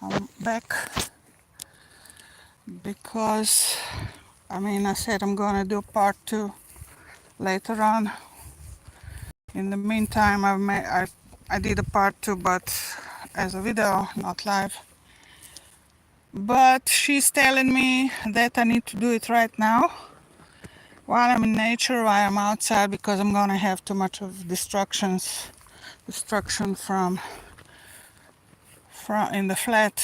I'm back because I said I'm gonna do part 2 later on. In the meantime, I did a part 2, but as a video, not live. But she's telling me that I need to do it right now while I'm in nature, while I'm outside, because I'm gonna have too much of destruction from in the flat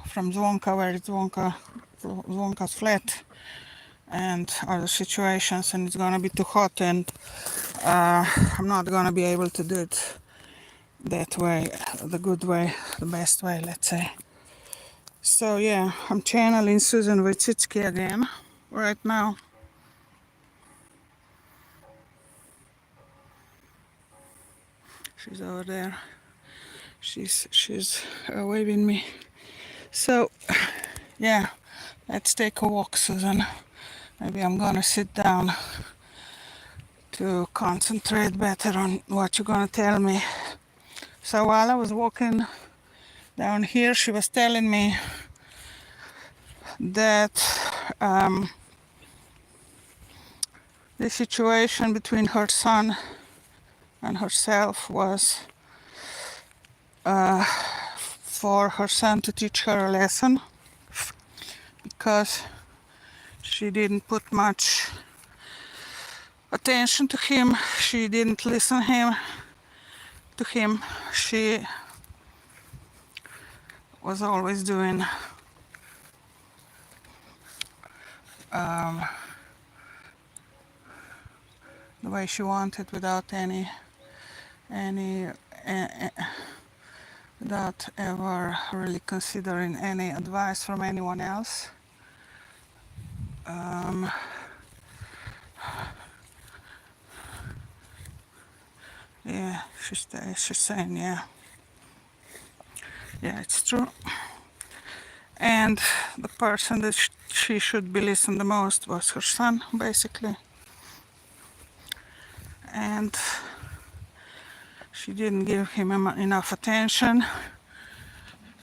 from Zvonka, where it's Zvonka's flat, and other situations, and it's gonna be too hot, and I'm not gonna be able to do it that way, the good way, the best way, let's say. So yeah, I'm channeling Susan Wojcicky again right now. She's over there. She's waving me. So yeah, let's take a walk, Susan. Maybe I'm gonna sit down to concentrate better on what you're gonna tell me. So while I was walking down here, she was telling me that the situation between her son and herself was for her son to teach her a lesson, because she didn't put much attention to him. She didn't listen to him. She was always doing the way she wanted, without any without ever really considering any advice from anyone else. Yeah, she's saying, yeah, it's true. And the person that she should be listening the most was her son, basically. And she didn't give him enough attention.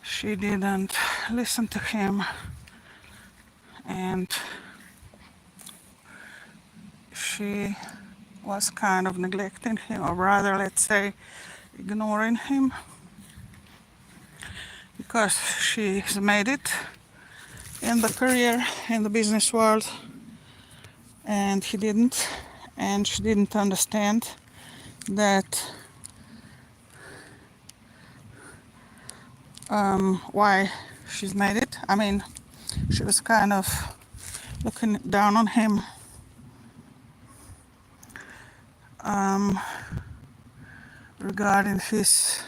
She didn't listen to him, and she was kind of neglecting him, or rather, let's say, ignoring him, because she's made it in the career, in the business world, and he didn't. And she didn't understand that why she's made it. I mean, she was kind of looking down on him, regarding his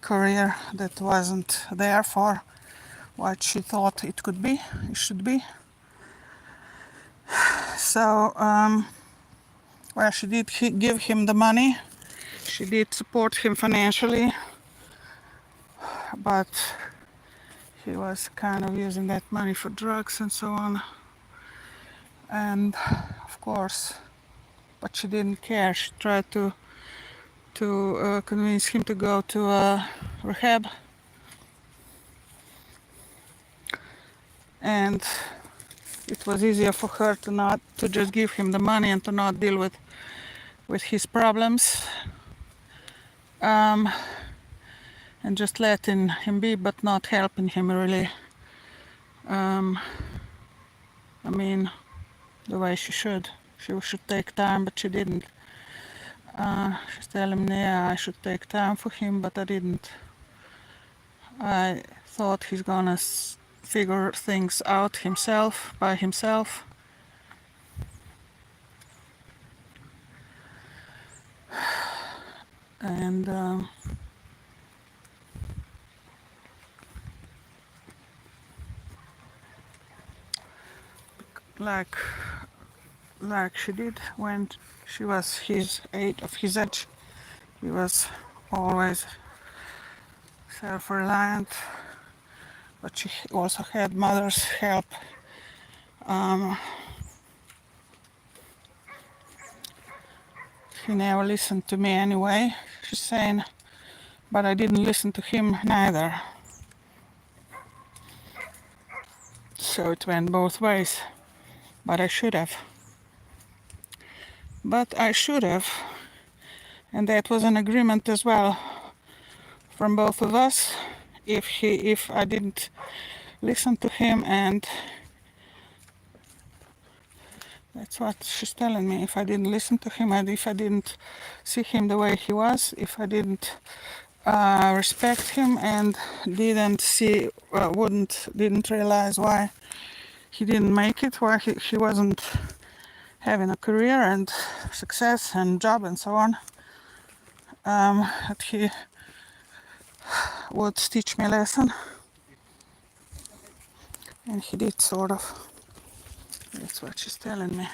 career that wasn't there for what she thought it should be. So, well, she did give him the money, she did support him financially, but he was kind of using that money for drugs and so on. And of course, but she didn't care. She tried to convince him to go to rehab, and it was easier for her to just give him the money and to not deal with his problems, and just letting him be, but not helping him really. I mean, the way she should. She should take time, but she didn't. She's telling me, yeah, I should take time for him, but I didn't. I thought he's gonna figure things out by himself. And like she did when she was his age. He was always self-reliant, but she also had mother's help. He never listened to me anyway, she's saying, but I didn't listen to him neither. So it went both ways. But I should have. And that was an agreement as well from both of us. If I didn't listen to him, and that's what she's telling me. If I didn't listen to him, and if I didn't see him the way he was, if I didn't respect him, and didn't realize why he didn't make it, why he wasn't having a career and success and job and so on, that he would teach me a lesson, and he did, sort of. That's what she's telling me.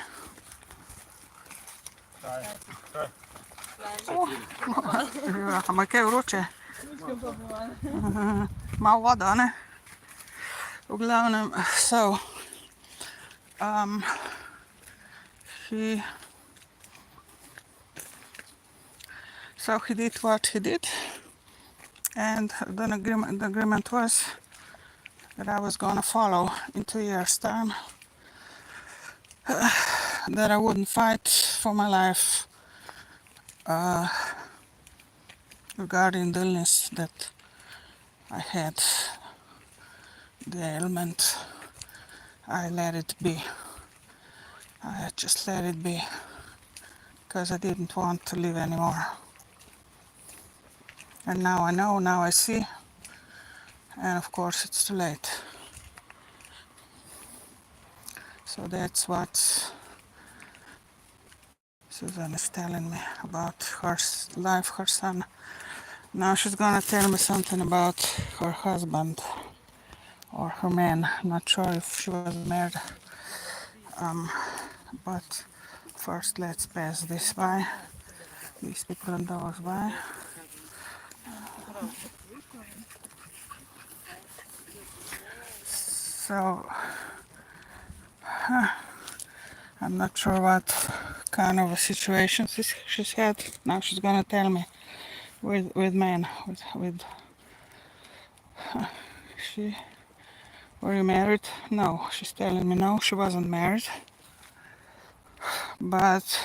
Ma kaj vroče? Malo voda, ne? V glavnem, so he did what he did, and the agreement was that I was gonna follow in 2 years' time, that I wouldn't fight for my life regarding the illness that I had, the ailment. I let it be. I just let it be, because I didn't want to live anymore. And now I know, now I see, and of course it's too late. So that's what Susan is telling me about her life, her son. Now she's gonna tell me something about her husband or her man. I'm not sure if she was married. But first let's pass this by. These people and those by. So I'm not sure what kind of a situation she's had. Now she's gonna tell me with men, with she. Were you married? No, she's telling me no, she wasn't married. But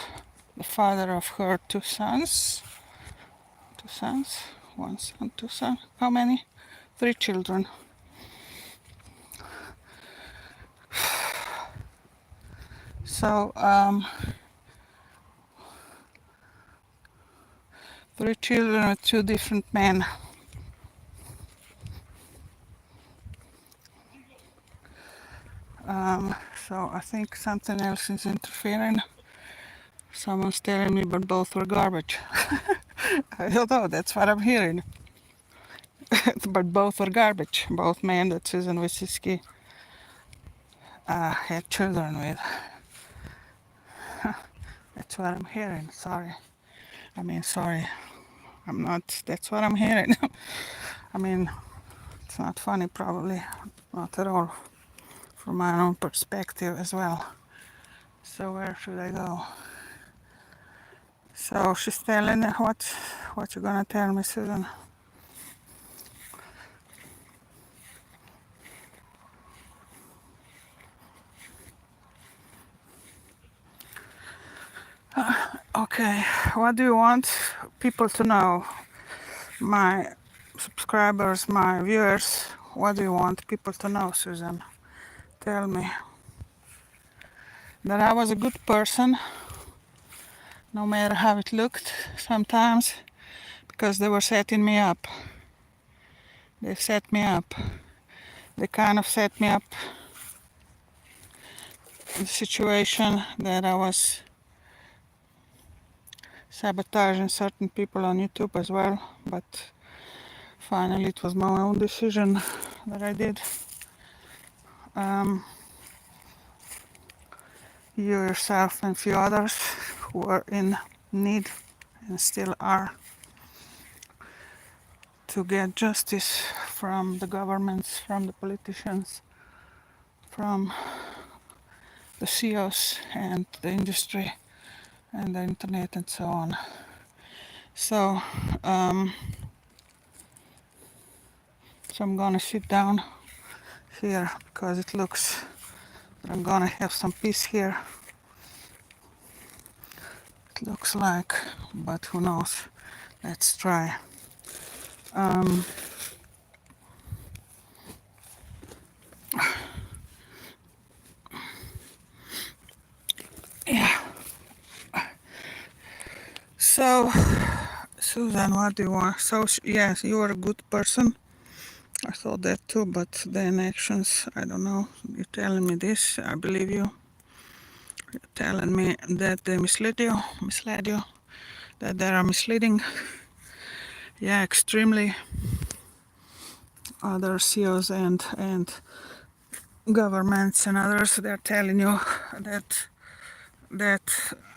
the father of her two sons, one son, two sons. How many? 3 children. So 3 children with 2 different men. So I think something else is interfering. Someone's telling me, but both were garbage. I don't know, that's what I'm hearing. But both were garbage. Both men that Susan Wojcicky had children with. That's what I'm hearing. Sorry. I'm not, that's what I'm hearing. I mean, it's not funny, probably. Not at all. From my own perspective as well. So where should I go? So she's telling me, what you gonna tell me, Susan? Okay, what do you want people to know? My subscribers, my viewers, what do you want people to know, Susan? Tell me. That I was a good person, no matter how it looked sometimes, because they were setting me up. They set me up. They kind of set me up in the situation that I was sabotaging certain people on YouTube as well, but finally it was my own decision that I did. You yourself and a few others who were in need and still are to get justice from the governments, from the politicians, from the CEOs and the industry and the internet and so on. So, so I'm gonna sit down, here because it looks that I'm gonna have some peace here. It looks like, but who knows? Let's try. Yeah. So, Susan, what do you want? So, yes, you are a good person. I thought that too, but then actions, I don't know. You're telling me this, I believe you. You're telling me that they misled you, that they are misleading. Yeah, extremely. Other CEOs and governments and others, they're telling you that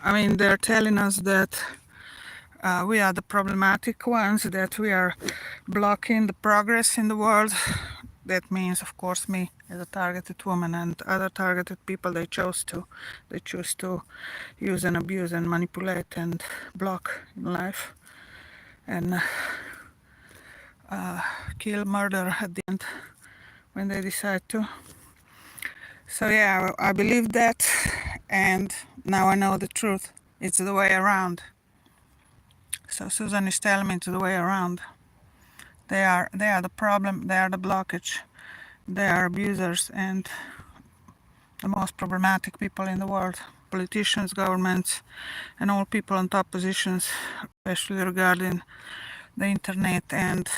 I mean, they're telling us that we are the problematic ones, that we are blocking the progress in the world. That means, of course, me as a targeted woman and other targeted people. They choose to use and abuse and manipulate and block in life and kill, murder at the end when they decide to. So yeah, I believe that, and now I know the truth. It's the way around. So Susan is telling me it's the way around. They are the problem. They are the blockage. They are abusers and the most problematic people in the world. Politicians, governments, and all people in top positions, especially regarding the internet and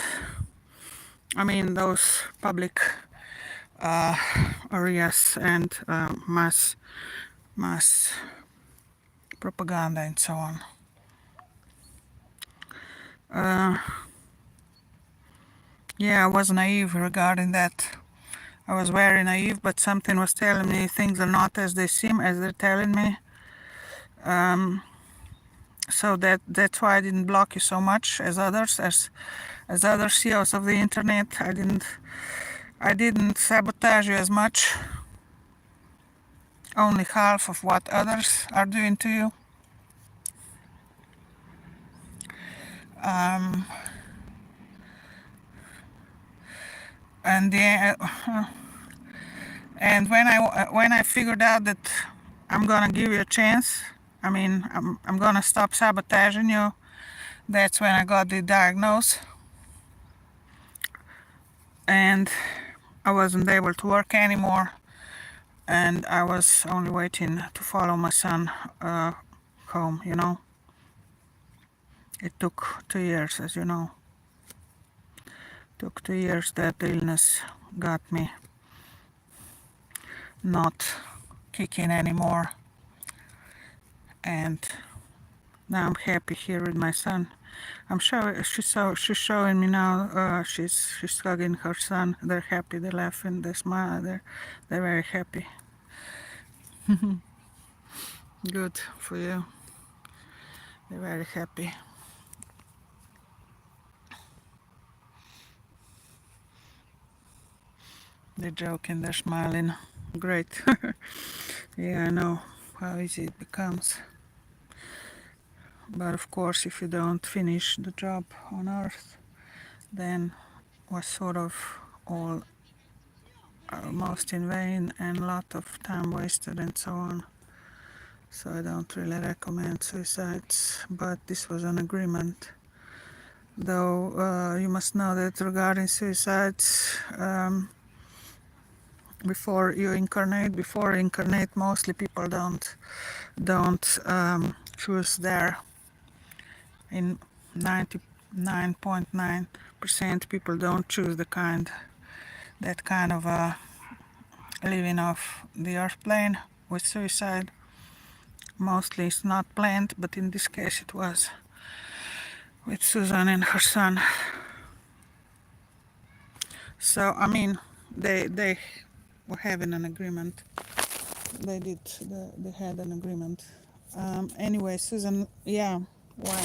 I mean those public areas and mass propaganda and so on. Yeah, I was naive regarding that. I was very naive, but something was telling me things are not as they seem, as they're telling me. So that's why I didn't block you so much as others, as other CEOs of the internet. I didn't sabotage you as much. Only half of what others are doing to you. And and when I figured out that I'm gonna give you a chance, I mean I'm gonna stop sabotaging you. That's when I got the diagnosis, and I wasn't able to work anymore, and I was only waiting to follow my son home. You know, it took 2 years, as you know. Took 2 years that the illness got me not kicking anymore, and now I'm happy here with my son. She's showing me now. She's hugging her son. They're happy. They're laughing. They smile. They're very happy. Good for you. They're very happy. They're joking. They're smiling. Great. Yeah, I know how easy it becomes. But of course, if you don't finish the job on Earth, then was sort of all almost in vain and a lot of time wasted and so on. So I don't really recommend suicides, but this was an agreement. Though you must know that regarding suicides, before incarnate, mostly people don't choose there. In 99.9% people don't choose that kind of living off the earth plane with suicide. Mostly it's not planned, but in this case it was with Susan and her son. So I mean, they were having an agreement. They had an agreement. Anyway, Susan, yeah, why?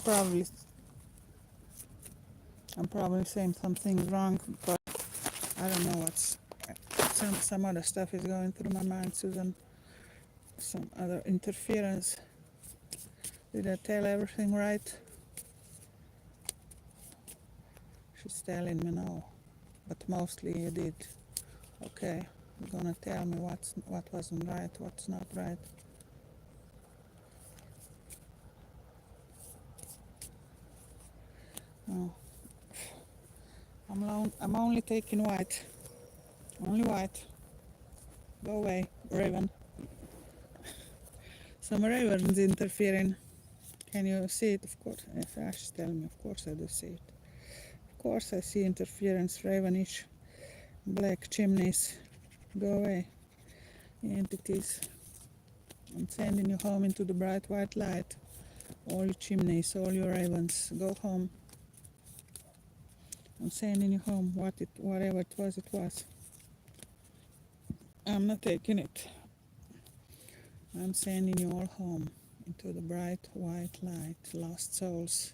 Probably, I'm probably saying something wrong, but I don't know what's some other stuff is going through my mind, Susan. Some other interference. Did I tell everything right? She's telling me no, but mostly you did. Okay, you're gonna tell me what wasn't right, what's not right. Oh, I'm only taking white. Only white. Go away, raven. Some ravens interfering. Can you see it? Of course. If Ash tell me, of course I do see it. Of course I see interference, ravenish, black chimneys. Go away, entities. I'm sending you home into the bright white light. All your chimneys, all your ravens, go home. I'm sending you home. Whatever it was, it was. I'm not taking it. I'm sending you all home into the bright white light. Lost souls,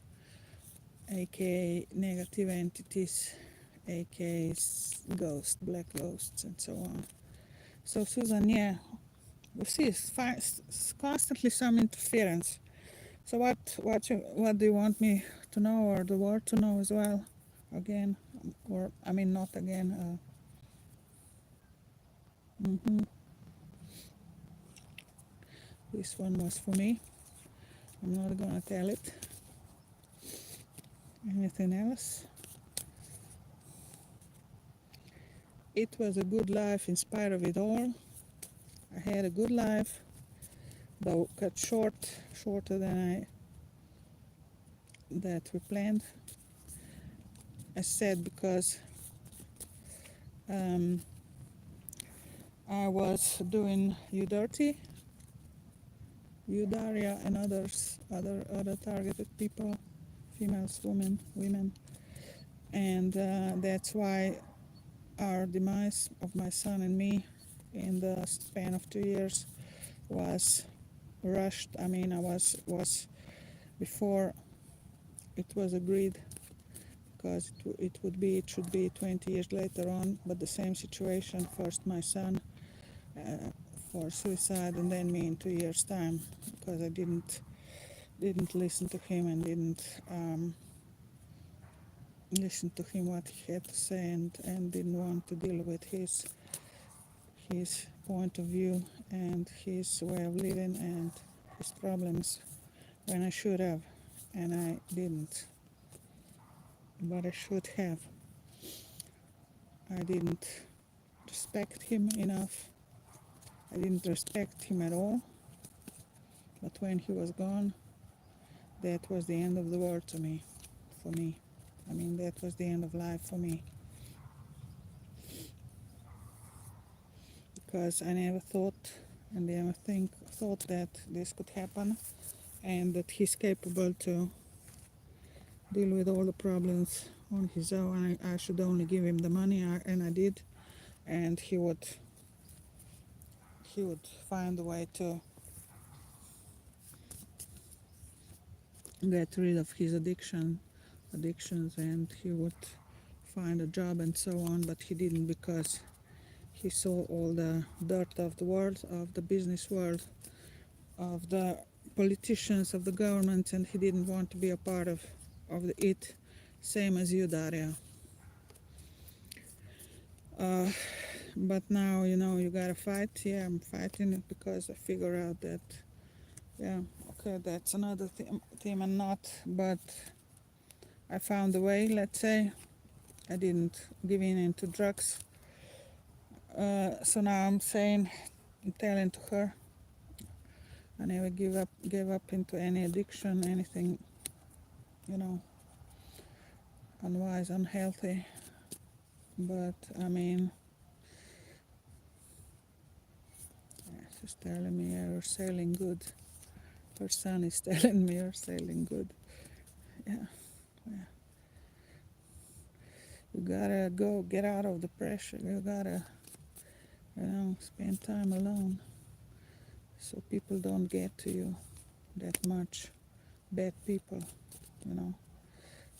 aka negative entities, aka ghosts, black ghosts, and so on. So Susan, yeah, you see, it's constantly some interference. So what do you want me to know, or the world to know as well? Again, or I mean not again. This one was for me. I'm not gonna tell it. Anything else? It was a good life in spite of it all. I had a good life, though cut shorter than that we planned. I said because I was doing you dirty, you Daria, and other targeted people, females, women, and that's why our demise of my son and me in the span of 2 years was rushed. I mean, I was before it was agreed, because it should be 20 years later on, but the same situation. First my son for suicide, and then me in 2 years' time, because I didn't listen to him and didn't listen to him what he had to say, and didn't want to deal with his point of view and his way of living and his problems when I should have, and I didn't. But I should have. I didn't respect him enough. I didn't respect him at all. But when he was gone, that was the end of the world to me, for me. I mean, that was the end of life for me. Because I never thought thought that this could happen, and that he's capable to deal with all the problems on his own. I should only give him the money, and I did, and he would find a way to get rid of his addictions, and he would find a job and so on. But he didn't, because he saw all the dirt of the world, of the business world, of the politicians, of the government, and he didn't want to be a part of it. Same as you, Daria. But now, you gotta fight. Yeah, I'm fighting it, because I figure out that, yeah, okay, that's another theme and not, but I found a way, let's say. I didn't give in into drugs. So now I'm telling to her, I never gave up into any addiction, anything, unwise, unhealthy. But I mean, she's telling me, yeah, you're sailing good. Her son is telling me you're sailing good. Yeah, yeah. You gotta go, get out of the pressure. You gotta, spend time alone, so people don't get to you that much. Bad people, you know,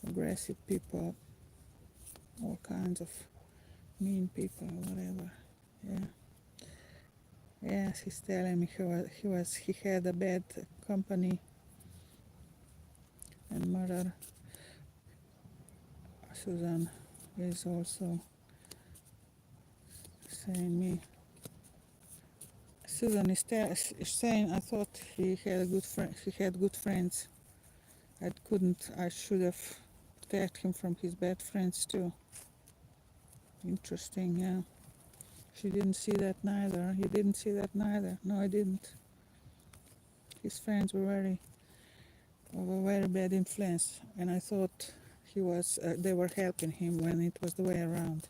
aggressive people, all kinds of mean people, whatever. Yeah. Yes, he's telling me he had a bad company and mother. Susan is also saying me. Susan is saying I thought he had a good friend. He had good friends. I should have protected him from his bad friends too. Interesting, yeah. She didn't see that neither. You didn't see that neither. No, I didn't. His friends were of a very bad influence, and I thought they were helping him when it was the way around.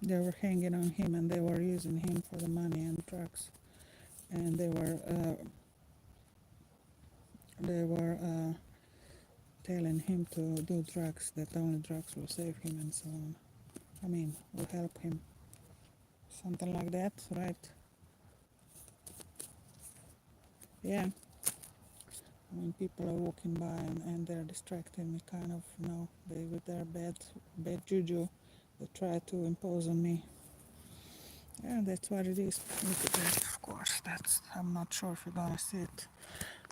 They were hanging on him and they were using him for the money and drugs, and they were telling him to do drugs, that only drugs will save him and so on. I mean, will help him. Something like that, right? Yeah. I mean, people are walking by and they're distracting me, kind of, they with their bad juju, they try to impose on me. Yeah, that's what it is. Look at that, of course. I'm not sure if you're gonna see it,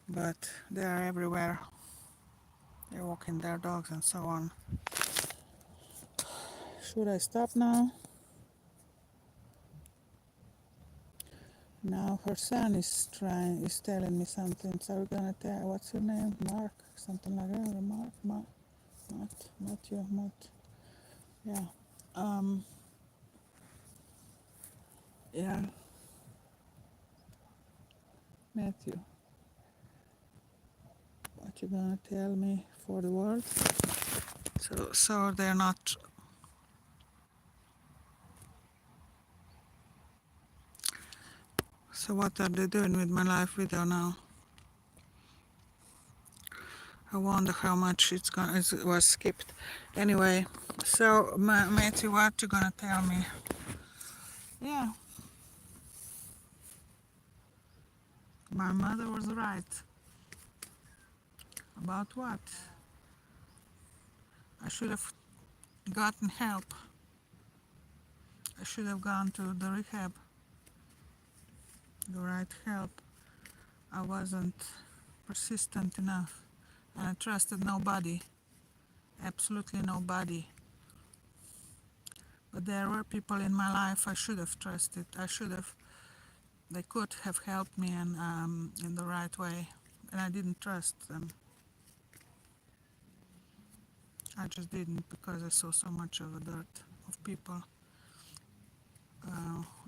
but they are everywhere. They're walking their dogs and so on. Should I stop now? Now her son is telling me something. So we're gonna tell. What's your name? Mark, something like that. Or Mark, not you, Matt. Yeah. Yeah. Matthew, what you gonna tell me for the world? So they're not. So what are they doing with my life video now? I wonder how much it was skipped. Anyway, so Matthew, what you gonna tell me? Yeah, my mother was right. About what? I should have gotten help. I should have gone to the rehab, the right help. I wasn't persistent enough, and I trusted nobody, absolutely nobody. But there were people in my life I should have trusted. They could have helped me in the right way, and I didn't trust them. I just didn't, because I saw so much of a dirt of people,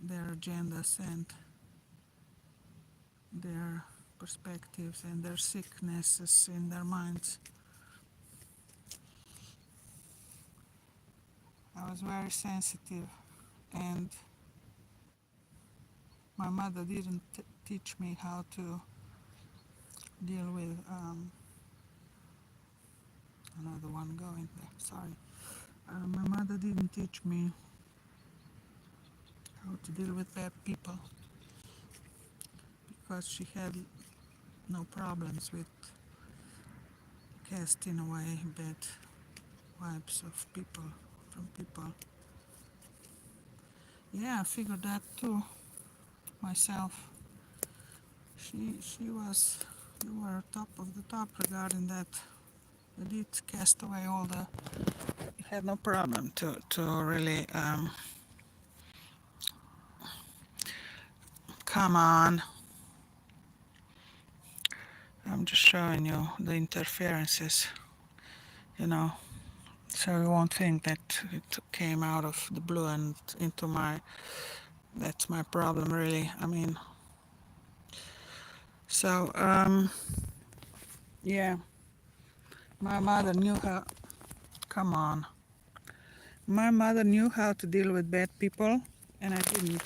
their agendas and their perspectives and their sicknesses in their minds. I was very sensitive, and my mother didn't teach me how to deal with another one going there. Sorry. My mother didn't teach me how to deal with bad people, because she had no problems with casting away bad vibes of people from people. Yeah, I figured that too myself. You were top of the top regarding that. You did cast away all the. You had no problem to really come on. I'm just showing you the interferences, you know, so you won't think that it came out of the blue and into my. That's my problem, really. I mean, so yeah, my mother knew how. Come on. My mother knew how to deal with bad people, and I didn't.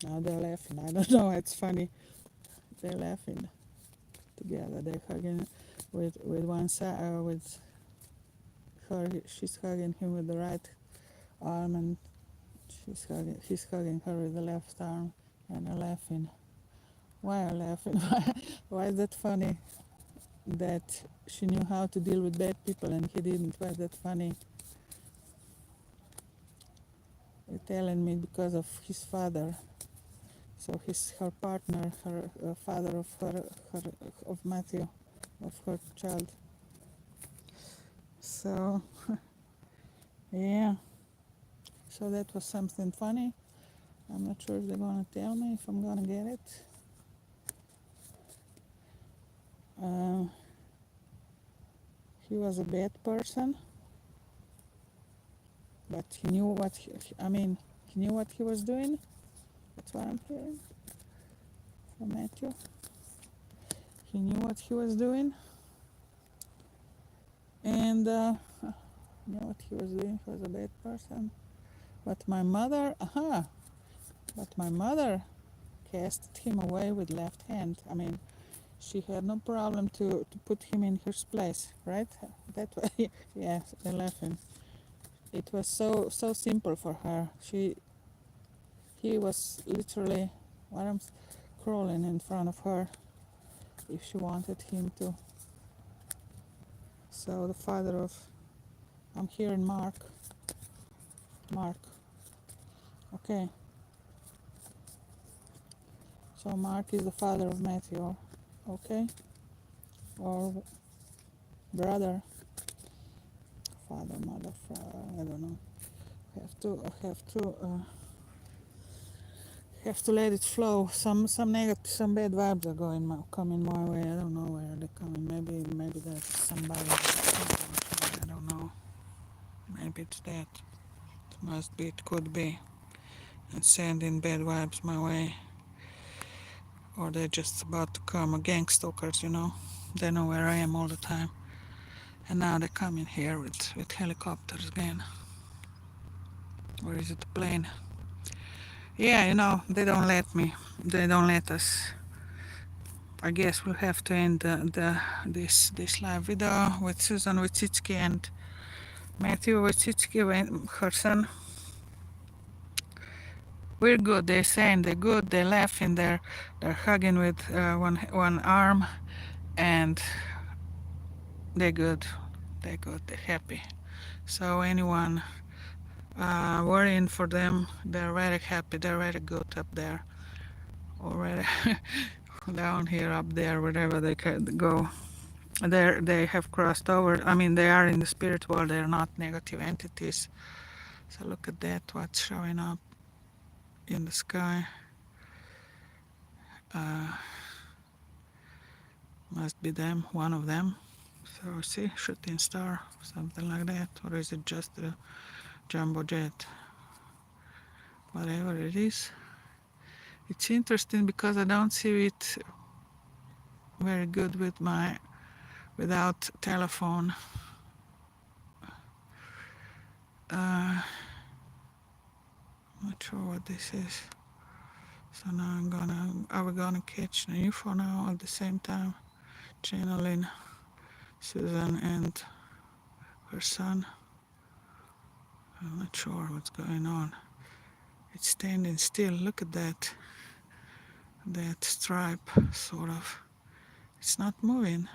Now they're laughing. I don't know. It's funny. They're laughing together. They're hugging with one side. With her, she's hugging him with the right arm, and he's hugging her with the left arm, and they're laughing. Why are laughing? Why is that funny? That she knew how to deal with bad people and he didn't. Why is that funny? They're telling me because of his father. So her partner, her father of Matthew, of her child. So yeah. So that was something funny. I'm not sure if they're gonna tell me if I'm gonna get it. He was a bad person, but he knew what he knew what he was doing. That's what I'm hearing from Matthew. He knew what he was doing, and knew what he was doing. He was a bad person. But my mother, casted him away with left hand. I mean, she had no problem to put him in his place, right? That way, yeah, they're laughing. It was so simple for her. He was literally arms crawling in front of her if she wanted him to. So the father of, I'm hearing Mark. Okay. So Mark is the father of Matthew, okay? Or brother, father, mother, I don't know. Have to let it flow. Some negative, some bad vibes are coming my way. I don't know where they're coming. Maybe that's somebody. I don't know. Maybe it's that. It must be. It could be. And sending bad vibes my way. Or they're just about to come. Gang stalkers, you know. They know where I am all the time. And now they're coming here with helicopters again. Or is it a plane? Yeah, you know, they don't let me. They don't let us. I guess we'll have to end this live video with Susan Wojcicky and Matthew Wojcicky, her son. We're good. They're saying they're good. They're laughing. They're hugging with one arm, and they're good. They're good. They're happy. So anyone worrying for them, they're very happy. They're very good up there. Already down here, up there, wherever they can go. They have crossed over. I mean, they are in the spirit world. They're not negative entities. So look at that, what's showing up in the sky. Must be them, one of them. So see, shooting star, something like that. Or is it just a jumbo jet? Whatever it is. It's interesting because I don't see it very good without telephone. Not sure what this is. So now are we gonna catch the UFO now at the same time? Channeling Susan and her son. I'm not sure what's going on. It's standing still. Look at that stripe, sort of. It's not moving.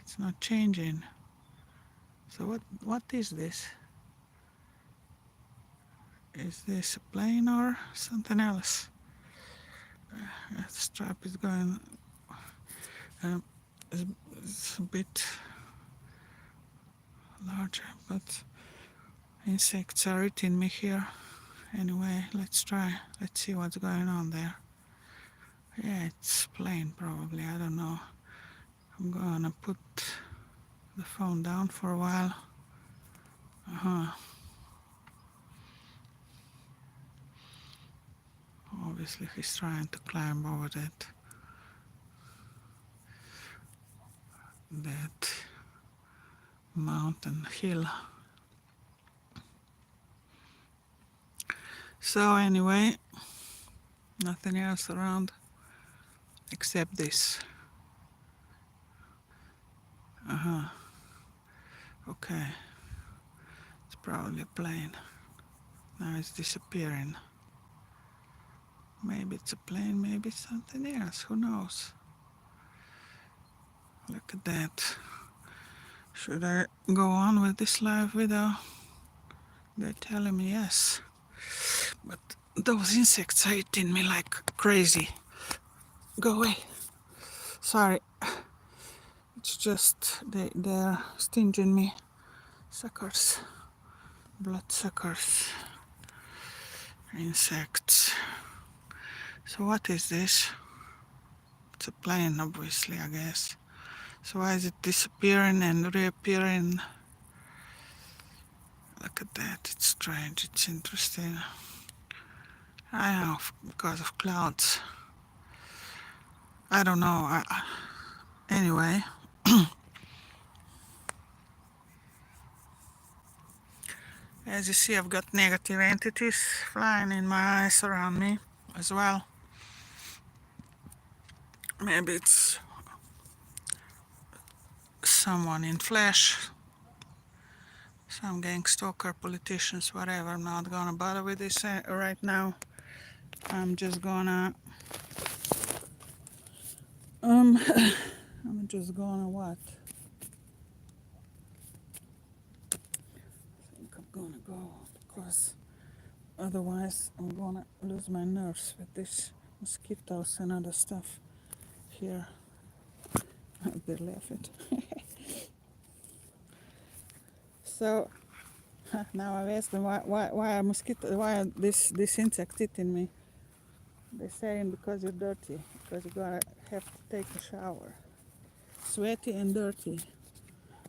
It's not changing. So what is this? Is this a plane or something else? The stripe is going. It's a bit larger, but insects are eating me here. Anyway, let's try. Let's see what's going on there. Yeah, it's plane probably. I don't know. I'm gonna put the phone down for a while. Obviously he's trying to climb over that mountain hill. So anyway, nothing else around except this. Okay, it's probably a plane. Now it's disappearing. Maybe it's a plane, maybe it's something else, who knows? Look at that. Should I go on with this live video? They're telling me yes. But those insects are eating me like crazy. Go away. Sorry. It's just they're stinging me. Suckers. Blood suckers. insects. So what is this? It's a plane, obviously, I guess. So why is it disappearing and reappearing? Look at that, it's strange, it's interesting. I know, because of clouds. I don't know. Anyway, as you see, I've got negative entities flying in my eyes around me as well. Maybe it's someone in flesh, some gang stalker, politicians, whatever. I'm not gonna bother with this right now. I'm just gonna I'm just gonna what? I think I'm gonna go, because otherwise I'm gonna lose my nerves with these mosquitoes and other stuff here. They laugh it. So now I've asked them why are this insect eating me? They're saying because you're dirty, because you're gonna have to take a shower. Sweaty and dirty.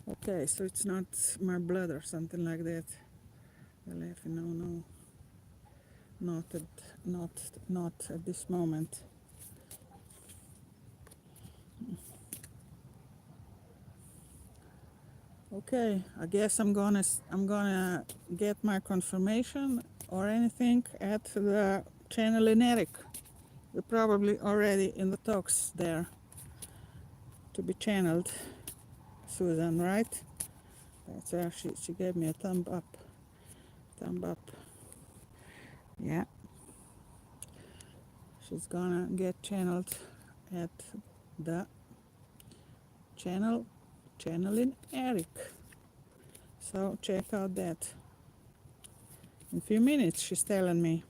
Okay, so it's not my blood or something like that. They're laughing. No, not at this moment. Okay, I guess I'm gonna get my confirmation or anything at the channel in Eric. We're probably already in the talks there to be channeled. Susan, right? That's her. She gave me a thumb up. Thumb up. Yeah. She's gonna get channeled at the channeling Eric. So check out that. In a few minutes, she's telling me.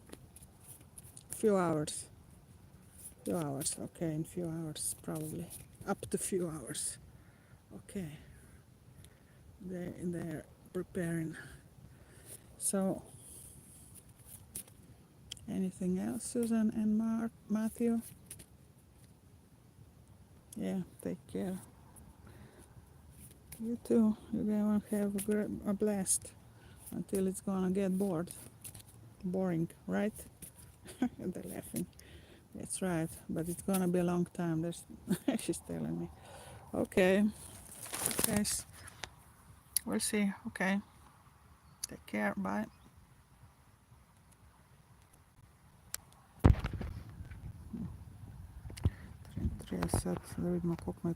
Few hours. Few hours. Okay, in few hours probably. Up to few hours. Okay. They're preparing. So anything else, Susan and Matthew? Yeah, take care. You too. You're gonna have a blast until it's gonna get boring, right? They're laughing. That's right, but it's gonna be a long time. She's telling me. Okay, guys, we'll see. Okay, take care. Bye. Трябва да видим колко ме